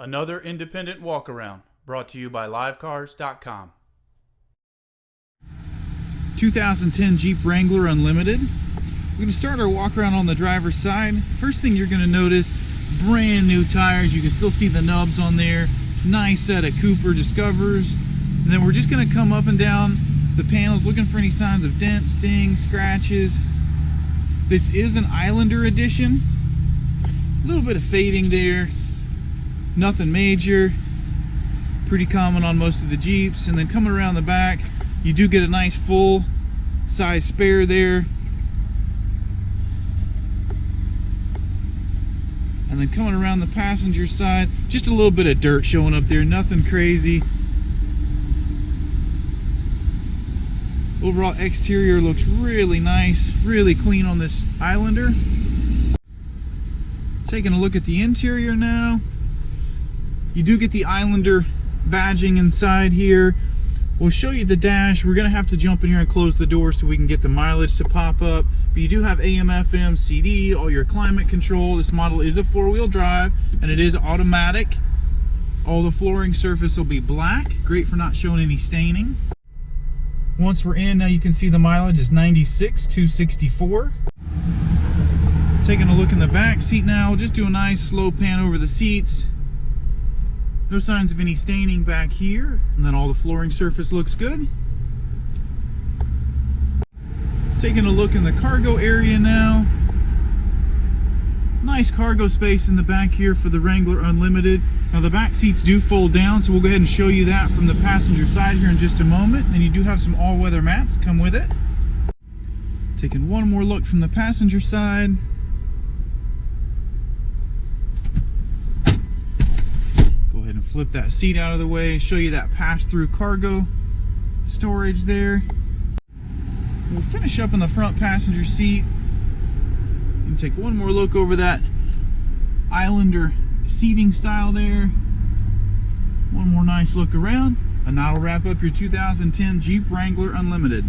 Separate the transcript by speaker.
Speaker 1: Another independent walk-around brought to you by livecars.com.
Speaker 2: 2010 Jeep Wrangler Unlimited. We're going to start our walk around on the driver's side. First thing you're going to notice, brand new tires. You can still see the nubs on there. Nice set of Cooper Discovers. And then we're just going to come up and down the panels looking for any signs of dents, stings, scratches. This is an Islander edition. A little bit of fading there. Nothing major. Pretty common on most of the Jeeps. And then coming around the back, you do get a nice full size spare there. And then coming around the passenger side, just a little bit of dirt showing up there, nothing crazy. Overall exterior looks really nice, really clean on this Islander. Taking a look at the interior now. You do get the Islander badging inside here. We'll show you the dash. We're going to have to jump in here and close the door so we can get the mileage to pop up. But you do have AM, FM, CD, all your climate control. This model is a four-wheel drive and it is automatic. All the flooring surface will be black. Great for not showing any staining. Once we're in, now you can see the mileage is 96,264. Taking a look in the back seat now. We'll just do a nice slow pan over the seats. No signs of any staining back here, and then all the flooring surface looks good. Taking a look in the cargo area now. Nice cargo space in the back here for the Wrangler Unlimited. Now the back seats do fold down, so we'll go ahead and show you that from the passenger side here in just a moment. Then you do have some all-weather mats come with it. Taking one more look from the passenger side. Flip that seat out of the way, show you that pass-through cargo storage there. We'll finish up in the front passenger seat and take one more look over that Islander seating style there. One more nice look around, and that'll wrap up your 2010 Jeep Wrangler Unlimited.